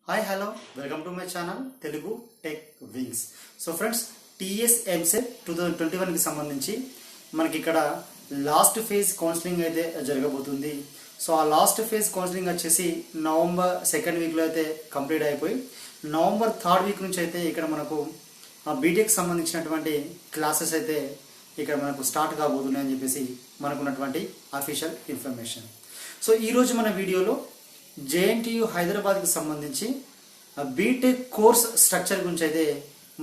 Hi hello welcome to my channel Telugu Tech Wings. So friends, TS EAMCET 2021కి సంబంధించి మనకి ఇక్కడ లాస్ట్ ఫేజ్ కౌన్సిలింగ్ అయితే జరగబోతుంది. సో ఆ లాస్ట్ ఫేజ్ కౌన్సిలింగ్ వచ్చేసి నవంబర్ 2nd వీక్లో అయితే కంప్లీట్ అయిపోయి నవంబర్ 3rd వీక్ నుంచి అయితే ఇక్కడ మనకు బీటెక్ సంబంధించినటువంటి క్లాసెస్ అయితే ఇక్కడ మనకు స్టార్ట్ కాబోతున్నాయని చెప్పేసి మనకున్నటువంటి అఫీషియల్ ఇన్ఫర్మేషన్. సో ఈరోజు మన వీడియోలో జేఎన్టీయు హైదరాబాద్కి సంబంధించి బీటెక్ కోర్స్ స్ట్రక్చర్ గురించి అయితే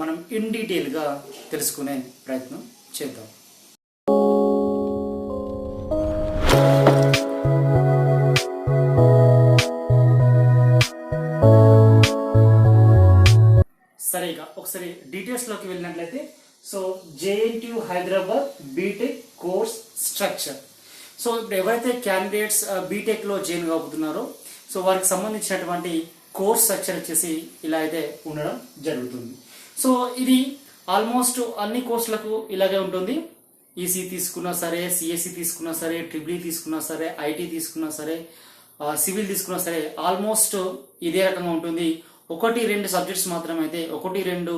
మనం ఇన్ డీటెయిల్గా తెలుసుకునే ప్రయత్నం చేద్దాం. సరే, ఇక ఒకసారి డీటెయిల్స్లోకి వెళ్ళినట్లయితే so JNTU Hyderabad BTech course structure. So ఇప్పుడు ఎవరైతే క్యాండిడేట్స్ బీటెక్లో జాయిన్ కాబోతున్నారో సో వారికి సంబంధించినటువంటి కోర్స్ స్ట్రక్చర్ వచ్చేసి ఇలా అయితే ఉండడం జరుగుతుంది. సో ఇది ఆల్మోస్ట్ అన్ని కోర్సులకు ఇలాగే ఉంటుంది. ఈసీ తీసుకున్నా సరే, సిఎస్సి తీసుకున్నా సరే, ట్రిపుల్ తీసుకున్నా సరే, ఐటీ తీసుకున్నా సరే, సివిల్ తీసుకున్నా సరే ఆల్మోస్ట్ ఇదే రకంగా ఉంటుంది. 1-2 సబ్జెక్ట్స్ మాత్రమే అయితే 1-2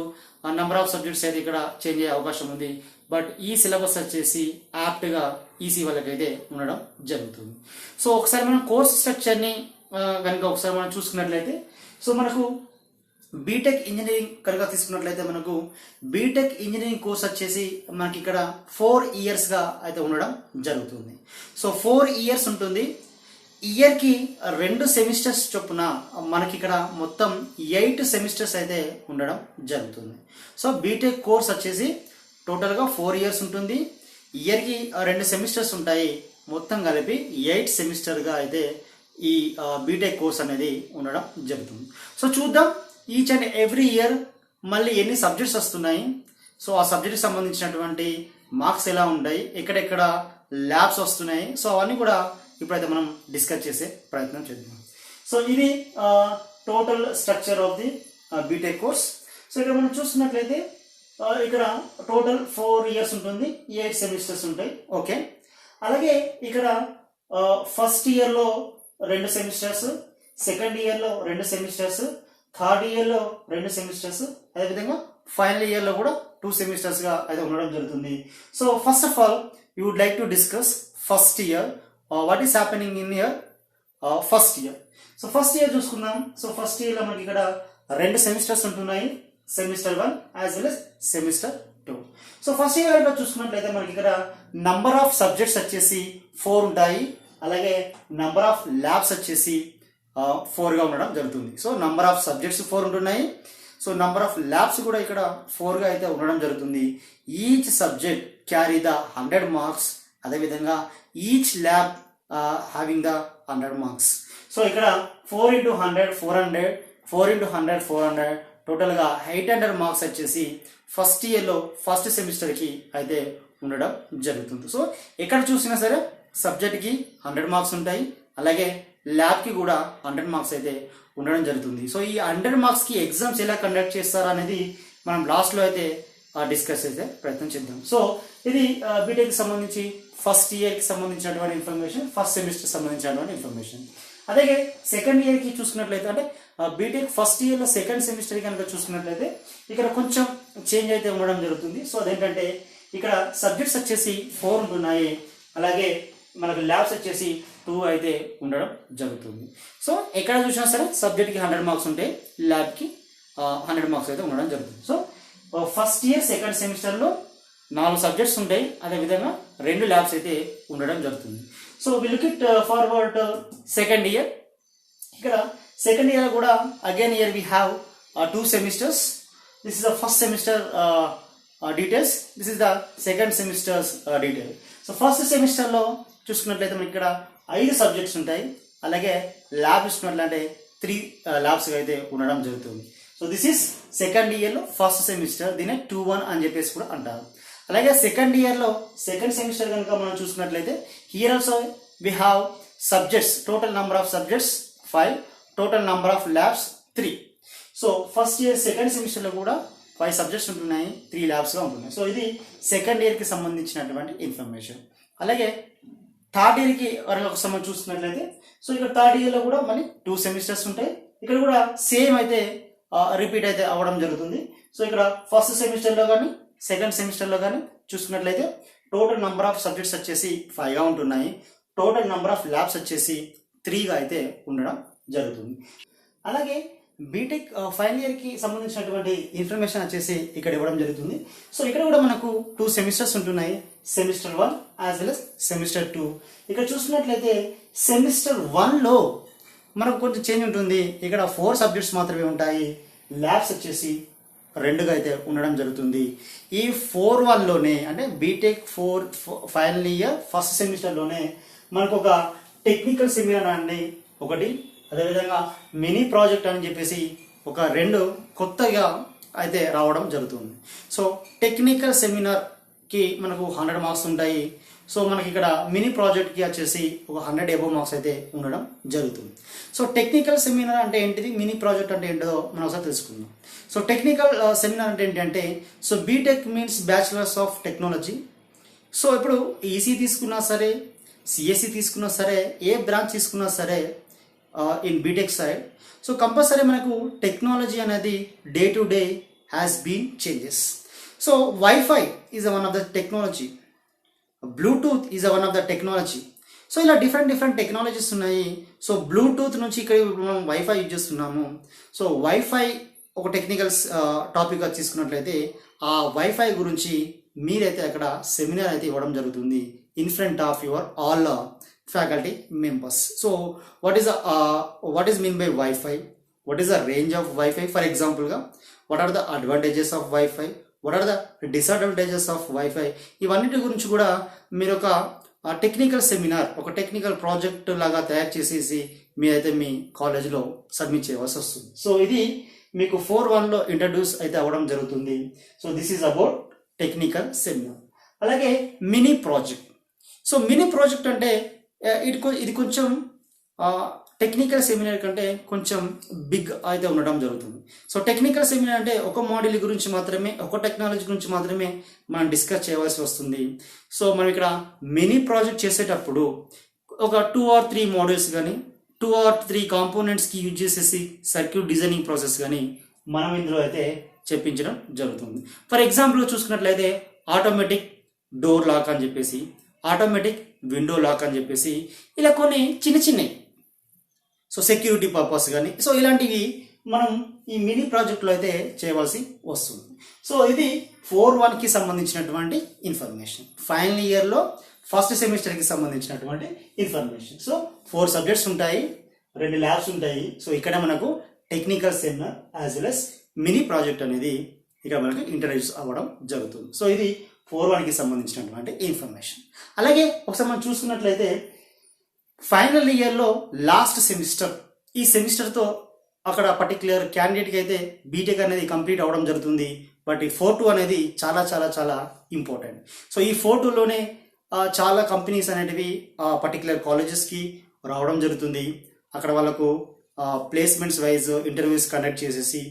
నెంబర్ ఆఫ్ సబ్జెక్ట్స్ అయితే ఇక్కడ చేంజ్ అయ్యే అవకాశం ఉంది. బట్ ఈ సిలబస్ వచ్చేసి యాప్ట్గా ఈసీ వాళ్ళకైతే ఉండడం జరుగుతుంది. సో ఒకసారి మనం కోర్స్ స్ట్రక్చర్ని కనుక ఒకసారి మనం చూసుకున్నట్లయితే సో మనకు బీటెక్ ఇంజనీరింగ్ కనుక తీసుకున్నట్లయితే మనకు బీటెక్ ఇంజనీరింగ్ కోర్స్ వచ్చేసి మనకి ఇక్కడ 4 ఇయర్స్గా అయితే ఉండడం జరుగుతుంది. సో 4 ఇయర్స్ ఉంటుంది. ఇయర్కి 2 సెమిస్టర్స్ చొప్పున మనకి ఇక్కడ మొత్తం 8 సెమిస్టర్స్ అయితే ఉండడం జరుగుతుంది. సో బీటెక్ కోర్స్ వచ్చేసి టోటల్గా 4 ఇయర్స్ ఉంటుంది. ఇయర్కి 2 సెమిస్టర్స్ ఉంటాయి. మొత్తం కలిపి 8 సెమిస్టర్గా అయితే ఈ బీటెక్ కోర్స్ అనేది ఉండడం జరుగుతుంది. సో చూద్దాం ఈచ్ అండ్ ఎవ్రీ ఇయర్ మళ్ళీ ఎన్ని సబ్జెక్ట్స్ వస్తున్నాయి, సో ఆ సబ్జెక్ట్కి సంబంధించినటువంటి మార్క్స్ ఎలా ఉంటాయి, ఎక్కడెక్కడ ల్యాబ్స్ వస్తున్నాయి, సో అవన్నీ కూడా ఇప్పుడైతే మనం డిస్కస్ చేసే ప్రయత్నం చేద్దాం. సో ఇది total structure of the BTech course. So ఇక్కడ మనం చూస్తున్నట్లయితే ఇక్కడ టోటల్ 4 ఇయర్స్ ఉంటుంది, 8 సెమిస్టర్స్ ఉంటాయి. ఓకే, అలాగే ఇక్కడ ఫస్ట్ ఇయర్లో 2 సెమిస్టర్స్, సెకండ్ ఇయర్లో 2 సెమిస్టర్స్, థర్డ్ ఇయర్లో 2 సెమిస్టర్స్, అదేవిధంగా ఫైనల్ ఇయర్లో కూడా 2 సెమిస్టర్స్గా అయితే ఉండడం జరుగుతుంది. So first of all you would like to discuss first year, what is happening in year first year. So first year చూసుకుందాం. సో ఫస్ట్ ఇయర్లో మనకి ఇక్కడ 2 సెమిస్టర్స్ ఉంటున్నాయి, semester 1 as well as semester 2. So first year కనుక చూసుకున్నట్లయితే మనకి ఇక్కడ number of subjects వచ్చేసి 4 ఉంటాయి. అలాగే నంబర్ ఆఫ్ ల్యాబ్స్ వచ్చేసి 4గా ఉండడం జరుగుతుంది. సో నంబర్ ఆఫ్ సబ్జెక్ట్స్ 4 ఉంటున్నాయి. సో నంబర్ ఆఫ్ ల్యాబ్స్ కూడా ఇక్కడ 4గా అయితే ఉండడం జరుగుతుంది. Each subject carry the 100 marks. అదేవిధంగా each lab having the 100 marks. So ఇక్కడ 4 × 100 400, 4 × 100 400, టోటల్గా 800 మార్క్స్ వచ్చేసి ఫస్ట్ ఇయర్లో ఫస్ట్ సెమిస్టర్కి అయితే ఉండడం జరుగుతుంది. సో ఎక్కడ చూసినా సరే సబ్జెక్ట్కి 100 మార్క్స్ ఉంటాయి, అలాగే ల్యాబ్కి కూడా 100 మార్క్స్ అయితే ఉండడం జరుగుతుంది. సో ఈ 100 మార్క్స్కి ఎగ్జామ్స్ ఎలా కండక్ట్ చేస్తారు అనేది మనం లాస్ట్లో అయితే డిస్కస్ అయితే ప్రయత్నం చేద్దాం. సో ఇది బీటెక్కి సంబంధించి ఫస్ట్ ఇయర్కి సంబంధించినటువంటి ఇన్ఫర్మేషన్, ఫస్ట్ సెమిస్టర్ సంబంధించినటువంటి ఇన్ఫర్మేషన్. అలాగే సెకండ్ ఇయర్కి చూసుకున్నట్లయితే అంటే బీటెక్ ఫస్ట్ ఇయర్లో సెకండ్ సెమిస్టర్ కనుక చూసుకున్నట్లయితే ఇక్కడ కొంచెం చేంజ్ అయితే ఉండడం జరుగుతుంది. సో అదేంటంటే ఇక్కడ సబ్జెక్ట్స్ వచ్చేసి 4 ఉంటున్నాయి, అలాగే మనకు ల్యాబ్స్ వచ్చేసి 2 అయితే ఉండడం జరుగుతుంది. సో ఎక్కడ చూసినా సరే సబ్జెక్ట్కి 100 మార్క్స్ ఉంటాయి, ల్యాబ్కి 100 మార్క్స్ అయితే ఉండడం జరుగుతుంది. సో ఫస్ట్ ఇయర్ సెకండ్ సెమిస్టర్లో 4 సబ్జెక్ట్స్ ఉంటాయి, అదేవిధంగా 2 ల్యాబ్స్ అయితే ఉండడం జరుగుతుంది. So we look it forward second year. ఇక్కడ సెకండ్ ఇయర్ కూడా again year we have 2 semesters. This is the first semester details, this is the second semesters detail. So first సెమిస్టర్లో చూసుకున్నట్లయితే మనకి ఇక్కడ 5 సబ్జెక్ట్స్ ఉంటాయి, అలాగే ల్యాబ్ ఇస్తున్నట్లంటే 3 ల్యాబ్స్ అయితే ఉండడం జరుగుతుంది. సో దిస్ ఈస్ సెకండ్ ఇయర్లో ఫస్ట్ సెమిస్టర్, దీనే 2-1 అని చెప్పేసి కూడా అంటారు. అలాగే సెకండ్ ఇయర్లో సెకండ్ సెమిస్టర్ కనుక మనం చూసుకున్నట్లయితే here also we have subjects, total number of subjects 5, total number of labs 3. So first year second సెమిస్టర్లో కూడా 5 సబ్జెక్ట్స్ ఉంటున్నాయి, 3 ల్యాబ్స్గా ఉంటున్నాయి. సో ఇది సెకండ్ ఇయర్కి సంబంధించినటువంటి ఇన్ఫర్మేషన్. అలాగే థర్డ్ ఇయర్కి ఒకసారి చూస్తున్నట్లయితే సో ఇక్కడ థర్డ్ ఇయర్లో కూడా మళ్ళీ 2 సెమిస్టర్స్ ఉంటాయి, ఇక్కడ కూడా సేమ్ అయితే రిపీట్ అయితే అవ్వడం జరుగుతుంది. సో ఇక్కడ ఫస్ట్ సెమిస్టర్లో కానీ సెకండ్ సెమిస్టర్లో కానీ చూసుకున్నట్లయితే టోటల్ నెంబర్ ఆఫ్ సబ్జెక్ట్స్ వచ్చేసి 5గా ఉంటున్నాయి. టోటల్ నెంబర్ ఆఫ్ ల్యాబ్స్ వచ్చేసి 3గా అయితే ఉండడం జరుగుతుంది. అలాగే బీటెక్ ఫైనల్ ఇయర్కి సంబంధించినటువంటి ఇన్ఫర్మేషన్ వచ్చేసి ఇక్కడ ఇవ్వడం జరుగుతుంది. సో ఇక్కడ కూడా మనకు 2 సెమిస్టర్స్ ఉంటున్నాయి, semester 1 as well as semester 2. ఇక్కడ చూసుకున్నట్లయితే సెమిస్టర్ 1లో మనకు కొంచెం చేంజ్ ఉంటుంది. ఇక్కడ 4 సబ్జెక్ట్స్ మాత్రమే ఉంటాయి, ల్యాబ్స్ వచ్చేసి 2గా అయితే ఉండడం జరుగుతుంది. ఈ 4-1లోనే అంటే బీటెక్ 4 ఫైనల్ ఇయర్ ఫస్ట్ సెమిస్టర్లోనే మనకు ఒక టెక్నికల్ సెమినార్ అని ఒకటి, అదేవిధంగా మినీ ప్రాజెక్ట్ అని చెప్పేసి ఒక 2 కొత్తగా అయితే రావడం జరుగుతుంది. సో టెక్నికల్ సెమినార్కి మనకు 100 మార్క్స్ ఉంటాయి. సో మనకి ఇక్కడ మినీ ప్రాజెక్ట్కి వచ్చేసి ఒక 100 అబోవ్ మార్క్స్ అయితే ఉండడం జరుగుతుంది. సో టెక్నికల్ సెమినార్ అంటే ఏంటిది, మినీ ప్రాజెక్ట్ అంటే ఏంటో మనం ఒకసారి తెలుసుకుందాం. సో టెక్నికల్ సెమినార్ అంటే ఏంటంటే so BTech means bachelors of technology. So ఇప్పుడు ఈసీ తీసుకున్నా సరే, సిఎస్సి తీసుకున్నా సరే, ఏ బ్రాంచ్ తీసుకున్నా సరే in BTech side, so compulsory మనకు టెక్నాలజీ అనేది day to day has been changes. So WiFi is one of the technology, Bluetooth is one of the technology. So ఇలా డిఫరెంట్ టెక్నాలజీస్ ఉన్నాయి. సో బ్లూటూత్ నుంచి ఇక్కడ మనం WiFi use చేస్తున్నాము. So WiFi ఒక technical టాపిక్గా తీసుకున్నట్లయితే ఆ వైఫై గురించి మీరైతే అక్కడ సెమినార్ అయితే ఇవ్వడం జరుగుతుంది in front of your all faculty members. So what is mean by wifi, what is the range of wifi, for ఎగ్జాంపుల్గా what are the advantages of wifi, what are the disadvantages of wifi, ఇవన్నిటి గురించి కూడా మీరు ఒక technical seminar, ఒక technical project లాగా తయారు చేసేసి మీరైతే మీ కాలేజ్లో సబ్మిట్ చేయవలసి వస్తుంది. సో ఇది మీకు 4-1లో ఇంట్రడ్యూస్ అయితే అవ్వడం జరుగుతుంది. So this is about technical seminar. అలాగే mini project. So mini project అంటే ఇది కొంచెం టెక్నికల్ సెమినార్ కంటే కొంచెం బిగ్ అయితే ఉండడం జరుగుతుంది. సో టెక్నికల్ సెమినార్ అంటే ఒక మోడల్ గురించి మాత్రమే, ఒక టెక్నాలజీ గురించి మాత్రమే మనం డిస్కస్ చేయవలసి వస్తుంది. సో మనం ఇక్కడ మినీ ప్రాజెక్ట్ చేసేటప్పుడు ఒక 2 or 3 మోడల్స్ కానీ 2 or 3 కాంపోనెంట్స్కి యూజ్ చేసేసి సర్క్యూట్ డిజైనింగ్ ప్రాసెస్ కానీ మనం ఇందులో అయితే చెప్పించడం జరుగుతుంది. ఫర్ ఎగ్జాంపుల్ చూసుకున్నట్లయితే ఆటోమేటిక్ డోర్ లాక్ అని చెప్పేసి, ఆటోమేటిక్ విండో లాక్ అని చెప్పేసి ఇలా కొన్ని చిన్నవి, సో సెక్యూరిటీ పర్పస్ కానీ, సో ఇలాంటివి మనం ఈ మినీ ప్రాజెక్ట్లో అయితే చేయవలసి వస్తుంది. సో ఇది 4-1కి సంబంధించినటువంటి ఇన్ఫర్మేషన్, ఫైనల్ ఇయర్లో ఫస్ట్ సెమిస్టర్కి సంబంధించినటువంటి ఇన్ఫర్మేషన్. సో 4 సబ్జెక్ట్స్ ఉంటాయి, 2 ల్యాబ్స్ ఉంటాయి. సో ఇక్కడ మనకు technical seminar as well as mini project అనేది ఇక్కడ మనకు ఇంట్రడ్యూస్ అవ్వడం జరుగుతుంది. సో ఇది 4-1కి సంబంధించినటువంటి ఇన్ఫర్మేషన్. అలాగే ఒకసారి మనం చూసుకున్నట్లయితే ఫైనల్ ఇయర్లో లాస్ట్ సెమిస్టర్, ఈ సెమిస్టర్తో అక్కడ పర్టిక్యులర్ క్యాండిడేట్కి అయితే బీటెక్ అనేది కంప్లీట్ అవ్వడం జరుగుతుంది. బట్ ఈ 4-2 అనేది చాలా చాలా చాలా ఇంపార్టెంట్. సో ఈ 4-2లోనే చాలా కంపెనీస్ అనేటివి పర్టిక్యులర్ కాలేజెస్కి రావడం జరుగుతుంది. అక్కడ వాళ్ళకు ప్లేస్మెంట్స్ వైజ్ ఇంటర్వ్యూస్ కండక్ట్ చేసేసి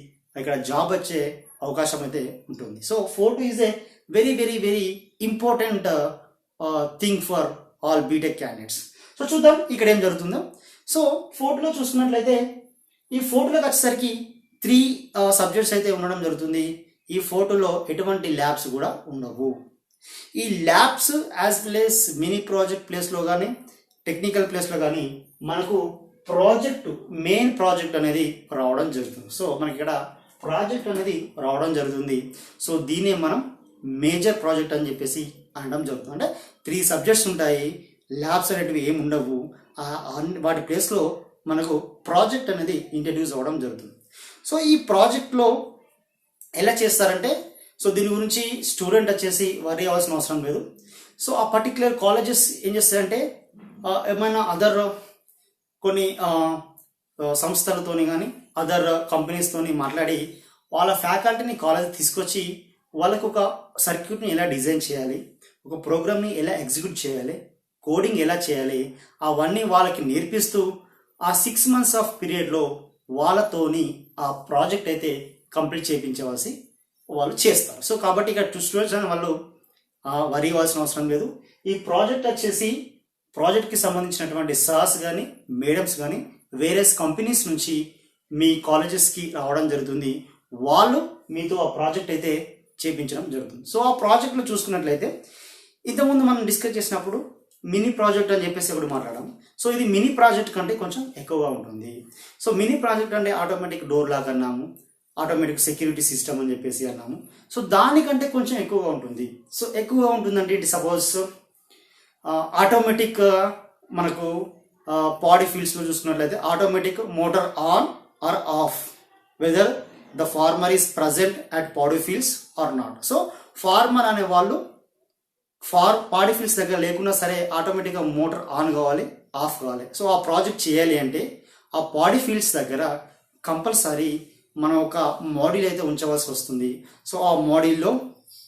ఇక్కడ జాబ్ వచ్చే అవకాశం అయితే ఉంటుంది. So 4-2 is a very very very important thing for all BTech candidates. So చూద్దాం ఇక్కడ ఏం జరుగుతుందో. సో 4-2లో చూసుకున్నట్లయితే ఈ 4-2లోకి వచ్చేసరికి 3 సబ్జెక్ట్స్ అయితే ఉండడం జరుగుతుంది. ఈ 4-2లో ఎటువంటి ల్యాబ్స్ కూడా ఉండవు. ఈ labs as well as mini project ప్లేస్లో కానీ టెక్నికల్ ప్లేస్లో కానీ మనకు మెయిన్ ప్రాజెక్ట్ అనేది రావడం జరుగుతుంది. సో మనకి ఇక్కడ ప్రాజెక్ట్ అనేది రావడం జరుగుతుంది. సో దీన్నే మనం మేజర్ ప్రాజెక్ట్ అని చెప్పేసి అనడం జరుగుతుంది. అంటే 3 సబ్జెక్ట్స్ ఉంటాయి, ల్యాబ్స్ అనేటివి ఏమి ఉండవు. వాటి ప్లేస్లో మనకు ప్రాజెక్ట్ అనేది ఇంట్రడ్యూస్ అవ్వడం జరుగుతుంది. సో ఈ ప్రాజెక్ట్లో ఎలా చేస్తారంటే, సో దీని గురించి స్టూడెంట్ వచ్చేసి వరీ అవ్వాల్సిన అవసరం లేదు. సో ఆ పర్టిక్యులర్ కాలేజెస్ ఏం చేస్తారంటే ఏమైనా అదర్ కొన్ని సంస్థలతోని కానీ అదర్ కంపెనీస్తోని మాట్లాడి వాళ్ళ ఫ్యాకల్టీని కాలేజ్ తీసుకొచ్చి వాళ్ళకు ఒక సర్క్యూట్ని ఎలా డిజైన్ చేయాలి, ఒక ప్రోగ్రామ్ని ఎలా ఎగ్జిక్యూట్ చేయాలి, కోడింగ్ ఎలా చేయాలి, అవన్నీ వాళ్ళకి నేర్పిస్తూ ఆ 6 months ఆఫ్ పీరియడ్లో వాళ్ళతోని ఆ ప్రాజెక్ట్ అయితే కంప్లీట్ చేయించవలసి వాళ్ళు చేస్తారు. సో కాబట్టి ఇక్కడ స్టూడెంట్స్ అని వాళ్ళు వరి అవ్వాల్సిన అవసరం లేదు. ఈ ప్రాజెక్ట్ వచ్చేసి ప్రాజెక్ట్కి సంబంధించినటువంటి సార్స్ కానీ మేడమ్స్ కానీ వేరియస్ కంపెనీస్ నుంచి మీ కాలేజెస్కి రావడం జరుగుతుంది. వాళ్ళు మీతో ఆ ప్రాజెక్ట్ అయితే చేయించడం జరుగుతుంది. సో ఆ ప్రాజెక్ట్లో చూసుకున్నట్లయితే ఇంతకుముందు మనం డిస్కస్ చేసినప్పుడు మినీ ప్రాజెక్ట్ అని చెప్పేసి ఒకటి మాట్లాడాం. సో ఇది మినీ ప్రాజెక్ట్ కంటే కొంచెం ఎక్కువగా ఉంటుంది. సో మినీ ప్రాజెక్ట్ అంటే ఆటోమేటిక్ డోర్ లాక్ అన్నాము, ఆటోమేటిక్ సెక్యూరిటీ సిస్టమ్ అని చెప్పేసి అన్నాము. సో దానికంటే కొంచెం ఎక్కువగా ఉంటుంది. సో ఎక్కువగా ఉంటుందంటే ఇట్ సపోజ్ ఆటోమేటిక్ మనకు బాడీ ఫీల్డ్స్లో చూసుకున్నట్లయితే automatic motor on or off whether the farmer is present at paddy fields or not. So farmer అనే వాళ్ళు బాడీ ఫీల్డ్స్ దగ్గర లేకున్నా సరే ఆటోమేటిక్గా మోటార్ ఆన్ కావాలి, ఆఫ్ కావాలి. సో ఆ ప్రాజెక్ట్ చేయాలి అంటే ఆ బాడీ ఫీల్డ్స్ దగ్గర కంపల్సరీ మనం ఒక మోడల్ అయితే ఉంచవలసి వస్తుంది. సో ఆ మోడల్లో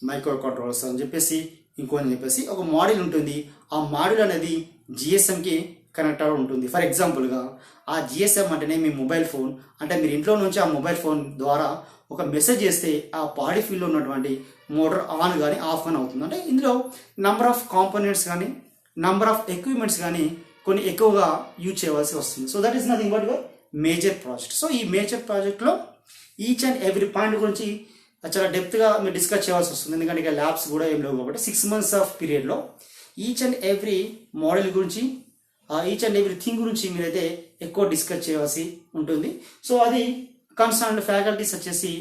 మైక్రో కంట్రోలర్స్ అని చెప్పేసి ఇంకోని చెప్పేసి ఒక మోడల్ ఉంటుంది. ఆ మోడల్ అనేది జిఎస్ఎంకి కనెక్ట్ అవ్వడం ఉంటుంది. ఫర్ ఎగ్జాంపుల్గా ఆ జిఎస్ఎం అంటేనే మీ మొబైల్ ఫోన్, అంటే మీరు ఇంట్లో నుంచి ఆ మొబైల్ ఫోన్ ద్వారా ఒక మెసేజ్ చేస్తే ఆ బాడీ ఫీల్డ్లో ఉన్నటువంటి మోటార్ ఆన్ కానీ ఆఫ్ కానీ అవుతుంది. అంటే ఇందులో నంబర్ ఆఫ్ కాంపోనెంట్స్ కానీ నంబర్ ఆఫ్ ఎక్విప్మెంట్స్ కానీ కొన్ని ఎక్కువగా యూజ్ చేయవలసి వస్తుంది. So that is nothing but major project. So ఈ మేజర్ ప్రాజెక్ట్లో ఈచ్ అండ్ ఎవ్రీ పాయింట్ గురించి చాలా డెప్త్గా మీరు డిస్కస్ చేయవలసి వస్తుంది. ఎందుకంటే ఇక ల్యాబ్స్ కూడా ఏం లేవు కాబట్టి 6 months ఆఫ్ పీరియడ్లో ఈచ్ అండ్ ఎవ్రీ మోడల్ గురించి ఈచ్ అండ్ ఎవ్రీ థింగ్ గురించి మీరైతే ఎక్కువ డిస్కస్ చేయవలసి ఉంటుంది. సో అది కన్సర్న్ ఫ్యాకల్టీస్ వచ్చేసి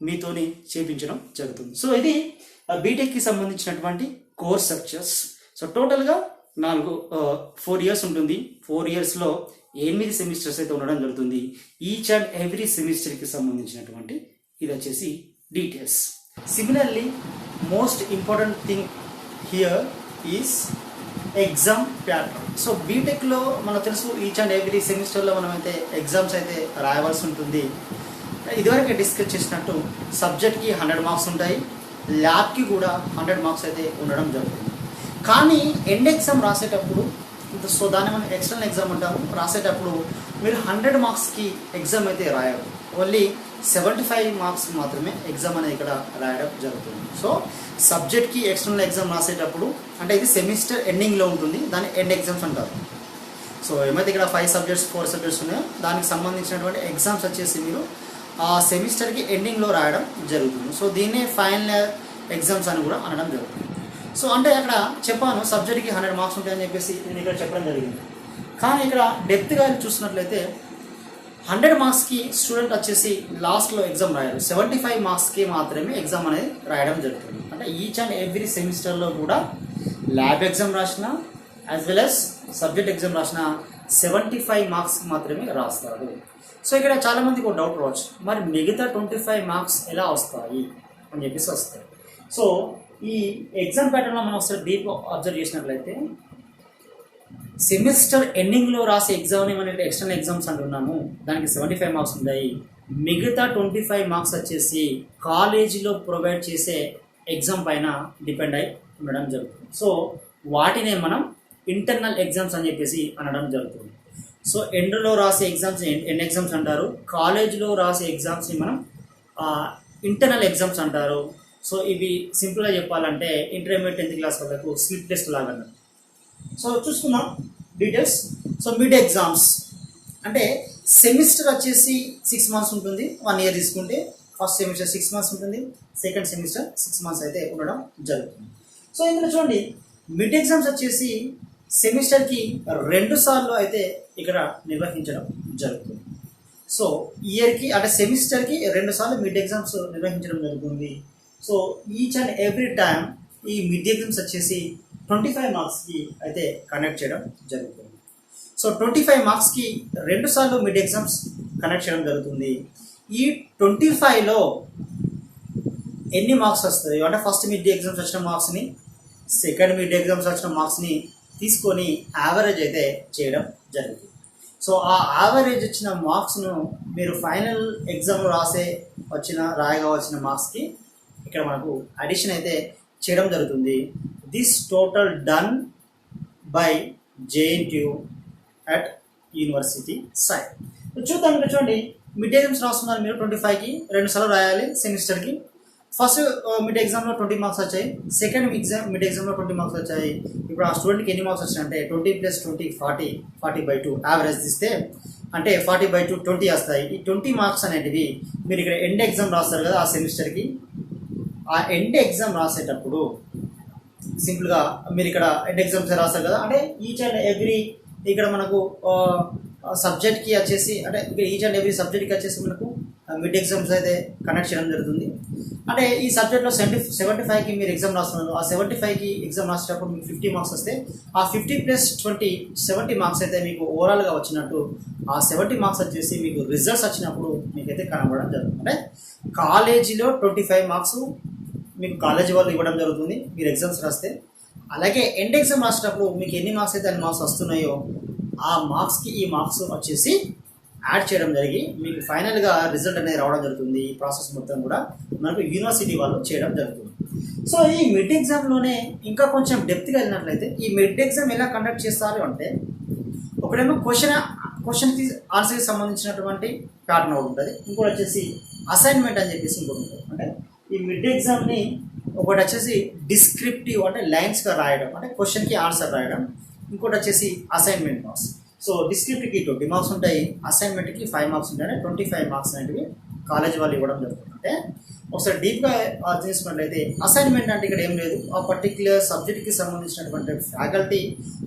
మీతోని చేయించడం జరుగుతుంది. సో ఇది బీటెక్కి సంబంధించినటువంటి కోర్స్ స్ట్రక్చర్స్. సో టోటల్గా 4 years ఉంటుంది. 4 yearsలో 8 సెమిస్టర్స్ అయితే ఉండడం జరుగుతుంది. ఈచ్ అండ్ ఎవ్రీ సెమిస్టర్కి సంబంధించినటువంటి ఇది వచ్చేసి details. Similarly most important thing here is exam pattern. So బీటెక్లో మనకు తెలుసు ఈచ్ అండ్ ఎవ్రీ సెమిస్టర్లో మనం అయితే ఎగ్జామ్స్ అయితే రాయవలసి ఉంటుంది. ఇదివరకు డిస్కస్ చేసినట్టు సబ్జెక్ట్కి 100 marks ఉంటాయి, ల్యాబ్కి కూడా 100 marks అయితే ఉండడం జరుగుతుంది. కానీ ఎండ్ ఎగ్జామ్ రాసేటప్పుడు, సో దాన్ని మనం ఎక్స్టర్నల్ ఎగ్జామ్ అంటాము, రాసేటప్పుడు మీరు 100 marksకి ఎగ్జామ్ అయితే రాయరు. ఓన్లీ 75 marks మాత్రమే ఎగ్జామ్ అనేది ఇక్కడ రాయడం జరుగుతుంది. సో సబ్జెక్ట్కి ఎక్స్టర్నల్ ఎగ్జామ్ రాసేటప్పుడు అంటే ఇది సెమిస్టర్ ఎండింగ్లో ఉంటుంది, దాన్ని ఎండ్ ఎగ్జామ్స్ అంటారు. సో ఏమైతే ఇక్కడ 5 subjects 4 subjects ఉన్నాయో దానికి సంబంధించినటువంటి ఎగ్జామ్స్ వచ్చేసి మీరు ఆ సెమిస్టర్కి ఎండింగ్లో రాయడం జరుగుతుంది. సో దీన్నే ఫైనల్ ఎగ్జామ్స్ అని కూడా అనడం జరుగుతుంది. సో అంటే అక్కడ చెప్పాను సబ్జెక్ట్కి 100 marks ఉంటాయని చెప్పేసి నేను ఇక్కడ చెప్పడం జరిగింది. కానీ ఇక్కడ డెప్త్గా చూసినట్లయితే 100 marksకి స్టూడెంట్ వచ్చేసి లాస్ట్లో ఎగ్జామ్ రాయారు, 75 marksకి మాత్రమే ఎగ్జామ్ అనేది రాయడం జరుగుతుంది. అంటే ఈచ్ అండ్ ఎవ్రీ సెమిస్టర్లో కూడా ల్యాబ్ ఎగ్జామ్ రాసిన as well as subject exam రాసిన 75 marks మాత్రమే రాస్తారు. సో ఇక్కడ చాలామందికి ఒక డౌట్ రావచ్చు, మరి మిగతా 25 marks ఎలా వస్తాయి అని చెప్పేసి వస్తాయి. సో ఈ ఎగ్జామ్ ప్యాటర్న్లో మనం ఒకసారి డీప్గా అబ్జర్వ్ చేసినట్లయితే సెమిస్టర్ ఎండింగ్లో రాసే ఎగ్జామ్ని మనం ఎక్స్టర్నల్ ఎగ్జామ్స్ అంటున్నాము, దానికి 75 marks ఉంటాయి. మిగతా 25 marks వచ్చేసి కాలేజీలో ప్రొవైడ్ చేసే ఎగ్జామ్ పైన డిపెండ్ అయి ఉండడం జరుగుతుంది. సో వాటినే మనం ఇంటర్నల్ ఎగ్జామ్స్ అని చెప్పేసి అనడం జరుగుతుంది. సో ఎండ్లో రాసే ఎగ్జామ్స్ ఎండ్ ఎగ్జామ్స్ అంటారు, కాలేజ్లో రాసే ఎగ్జామ్స్ని మనం ఇంటర్నల్ ఎగ్జామ్స్ అంటారు. సో ఇవి సింపుల్గా చెప్పాలంటే ఇంటర్మీడియట్ 10th class వాళ్ళకు స్లిప్ టెస్ట్ లాగా. సో చూసుకుందాం డీటెయిల్స్. సో మిడ్ ఎగ్జామ్స్ అంటే సెమిస్టర్ వచ్చేసి 6 months ఉంటుంది. 1 year తీసుకుంటే ఫస్ట్ సెమిస్టర్ 6 months ఉంటుంది, సెకండ్ సెమిస్టర్ 6 months అయితే ఉండడం జరుగుతుంది. సో ఇందులో చూడండి మిడ్ ఎగ్జామ్స్ వచ్చేసి సెమిస్టర్కి 2 సార్లు అయితే ఇక్కడ నిర్వహించడం జరుగుతుంది. సో ఇయర్కి అంటే సెమిస్టర్కి 2 సార్లు మిడ్ ఎగ్జామ్స్ నిర్వహించడం జరుగుతుంది. So each and every time ఈ మిడ్ ఎగ్జామ్స్ వచ్చేసి 25 marksకి అయితే కండక్ట్ చేయడం జరుగుతుంది. సో 25 marksకి 2 సార్లు మిడ్ ఎగ్జామ్స్ కండక్ట్ చేయడం జరుగుతుంది. ఈ 25లో ఎన్ని మార్క్స్ వస్తాయి అంటే ఫస్ట్ మిడ్ ఎగ్జామ్స్ వచ్చిన మార్క్స్ని, సెకండ్ మిడ్ ఎగ్జామ్స్ వచ్చిన మార్క్స్ని తీసుకొని యావరేజ్ అయితే చేయడం జరుగుతుంది. సో ఆ యావరేజ్ వచ్చిన మార్క్స్ను మీరు ఫైనల్ ఎగ్జామ్లో రాయగా వచ్చిన మార్క్స్కి ఇక్కడ మనకు అడిషన్ అయితే చేయడం జరుగుతుంది. This total done by JNTU at university side. చూద్దాం ఇక్కడ చూడండి మిడ్ ఎగ్జామ్స్ రాస్తున్నారు మీరు 25కి 2 సార్లు రాయాలి సెమిస్టర్కి. ఫస్ట్ మిడ్ ఎగ్జామ్లో 20 marks వచ్చాయి, సెకండ్ మిడ్ ఎగ్జామ్లో 20 marks వచ్చాయి. ఇప్పుడు ఆ స్టూడెంట్కి ఎన్ని మార్క్స్ వచ్చాయంటే 20 + 20 40 40/2 యావరేజ్ తీస్తే అంటే 40/2 20 వస్తాయి. ఈ 20 మార్క్స్ అనేటివి మీరు ఇక్కడ ఎండ్ ఎగ్జామ్ రాస్తారు కదా ఆ సెమిస్టర్కి, ఆ ఎండ్ ఎగ్జామ్ రాసేటప్పుడు సింపుల్గా మీరు ఇక్కడ ఎండ్ ఎగ్జామ్స్ రాస్తారు కదా, అంటే ఈచ్ అండ్ ఎవ్రీ ఇక్కడ మనకు సబ్జెక్ట్కి వచ్చేసి, అంటే ఇక్కడ ఈచ్ అండ్ ఎవ్రీ సబ్జెక్ట్కి వచ్చేసి మనకు మిడ్ ఎగ్జామ్స్ అయితే కండక్ట్ చేయడం జరుగుతుంది. అంటే ఈ సబ్జెక్ట్లో 75కి మీరు ఎగ్జామ్ రాస్తున్నారు. ఆ 75కి ఎగ్జామ్ రాసేటప్పుడు మీకు 50 మార్క్స్ వస్తే ఆ 50 + 20 70 మార్క్స్ అయితే మీకు ఓవరాల్గా వచ్చినట్టు. ఆ 70 మార్క్స్ వచ్చేసి మీకు రిజల్ట్స్ వచ్చినప్పుడు మీకైతే కనబడడం జరుగుతుంది. అంటే కాలేజీలో 25 మార్క్స్ మీకు కాలేజీ వాళ్ళు ఇవ్వడం జరుగుతుంది మీరు ఎగ్జామ్స్ రాస్తే. అలాగే ఎండ్ ఎగ్జామ్ రాసేటప్పుడు మీకు ఎన్ని మార్క్స్ అయితే అన్ని మార్క్స్ వస్తున్నాయో ఆ మార్క్స్కి ఈ మార్క్స్ వచ్చేసి యాడ్ చేయడం జరిగి మీకు ఫైనల్గా రిజల్ట్ అనేది రావడం జరుగుతుంది. ఈ ప్రాసెస్ మొత్తం కూడా మనకు యూనివర్సిటీ వాళ్ళు చేయడం జరుగుతుంది. సో ఈ మిడ్ ఎగ్జామ్లోనే ఇంకా కొంచెం డెప్త్గా వెళ్ళినట్లయితే ఈ మిడ్ ఎగ్జామ్ ఎలా కండక్ట్ చేస్తారు అంటే, ఒకటేమో క్వశ్చన్కి ఆన్సర్కి సంబంధించినటువంటి ప్యాటర్న్ ఒకటి ఉంటుంది, ఇంకోటి వచ్చేసి అసైన్మెంట్ అని చెప్పేసి ఇంకోటి ఉంటుంది. అంటే ఈ మిడ్ ఎగ్జామ్ని ఒకటి వచ్చేసి డిస్క్రిప్టివ్ అంటే లైన్స్గా రాయడం, అంటే క్వశ్చన్కి ఆన్సర్ రాయడం, ఇంకోటి వచ్చేసి అసైన్మెంట్ మార్క్స్. సో డిస్క్రిప్ట్కి 20 మార్క్స్ ఉంటాయి, అసైన్మెంట్కి 5 మార్క్స్ ఉంటాయి. అంటే 25 మార్క్స్ అనేవి కాలేజ్ వాళ్ళు ఇవ్వడం జరుగుతుంది. అంటే ఒకసారి డీప్గా తీసుకున్నట్లయితే అసైన్మెంట్ అంటే ఇక్కడ ఏం లేదు, ఆ పర్టిక్యులర్ సబ్జెక్ట్కి సంబంధించినటువంటి ఫ్యాకల్టీ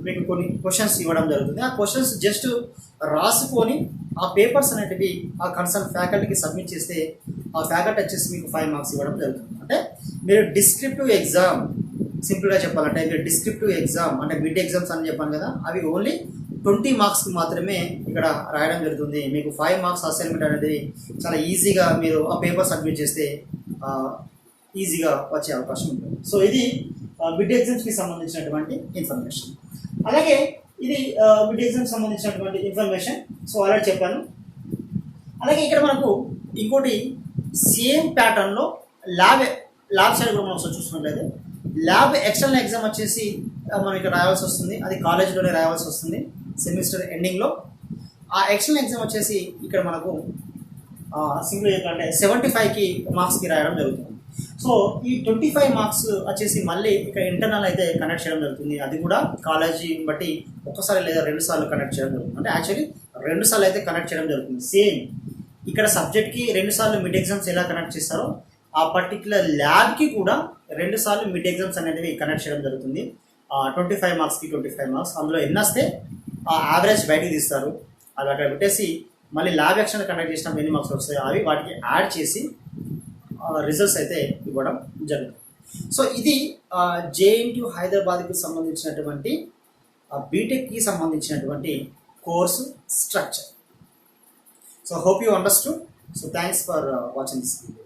మీకు కొన్ని క్వశ్చన్స్ ఇవ్వడం జరుగుతుంది. ఆ క్వశ్చన్స్ జస్ట్ రాసుకొని ఆ పేపర్స్ అనేటివి ఆ కన్సర్న్ ఫ్యాకల్టీకి సబ్మిట్ చేస్తే ఆ ఫ్యాకల్టీ వచ్చేసి మీకు 5 మార్క్స్ ఇవ్వడం జరుగుతుంది. అంటే మీరు డిస్క్రిప్టివ్ ఎగ్జామ్, సింపుల్గా చెప్పాలంటే మీరు డిస్క్రిప్టివ్ ఎగ్జామ్ అంటే మిడ్ ఎగ్జామ్స్ అని చెప్పాను కదా, అవి ఓన్లీ 20 మార్క్స్కి మాత్రమే ఇక్కడ రాయడం జరుగుతుంది. మీకు 5 మార్క్స్ అసైన్మెంట్ అనేది చాలా ఈజీగా మీరు ఆ పేపర్ సబ్మిట్ చేస్తే ఈజీగా వచ్చే అవకాశం ఉంటుంది. సో ఇది మిడ్ ఎగ్జామ్స్కి సంబంధించినటువంటి ఇన్ఫర్మేషన్. అలాగే ఇది మిడ్ ఎగ్జామ్స్ సంబంధించినటువంటి ఇన్ఫర్మేషన్. సో అలా చెప్పాను. అలాగే ఇక్కడ మనకు ఇంకోటి సేమ్ ప్యాటర్న్లో ల్యాబ్ సైడ్ కూడా మనం ఒకసారి చూసుకున్నట్లయితే ల్యాబ్ ఎక్స్టర్నల్ ఎగ్జామ్ వచ్చేసి మనం ఇక్కడ రాయాల్సి వస్తుంది. అది కాలేజీలోనే రాయాల్సి వస్తుంది సెమిస్టర్ ఎండింగ్లో. ఆ ఎక్స్టర్నల్ ఎగ్జామ్ వచ్చేసి ఇక్కడ మనకు సింపుల్ చెప్పాలంటే 75కి మార్క్స్కి రాయడం జరుగుతుంది. సో ఈ 25 మార్క్స్ వచ్చేసి మళ్ళీ ఇక్కడ ఇంటర్నల్ అయితే కండక్ట్ చేయడం జరుగుతుంది. అది కూడా కాలేజీ బట్టి ఒక్కసారి లేదా 2 సార్లు కండక్ట్ చేయడం జరుగుతుంది. అంటే యాక్చువల్లీ 2 సార్లు అయితే కండక్ట్ చేయడం జరుగుతుంది. సేమ్ ఇక్కడ సబ్జెక్ట్కి 2 సార్లు మిడ్ ఎగ్జామ్స్ ఎలా కండక్ట్ చేస్తారో ఆ పర్టికులర్ ల్యాబ్కి కూడా 2 సార్లు మిడ్ ఎగ్జామ్స్ అనేవి కండక్ట్ చేయడం జరుగుతుంది. 25 మార్క్స్కి 25 మార్క్స్, అందులో ఎన్ని వస్తే ఆ యావరేజ్ బయటికి తీస్తారు. అది అక్కడ పెట్టేసి మళ్ళీ ల్యాబ్ యాక్షన్ కండక్ట్ చేసినప్పుడు ఎన్ని మార్క్స్ వస్తాయో అవి వాటికి యాడ్ చేసి రిజల్ట్స్ అయితే ఇవ్వడం జరుగుతుంది. సో ఇది జేఎన్టీయూ హైదరాబాద్కి సంబంధించినటువంటి బీటెక్కి సంబంధించినటువంటి course structure. So hope you understood. So thanks for watching this video.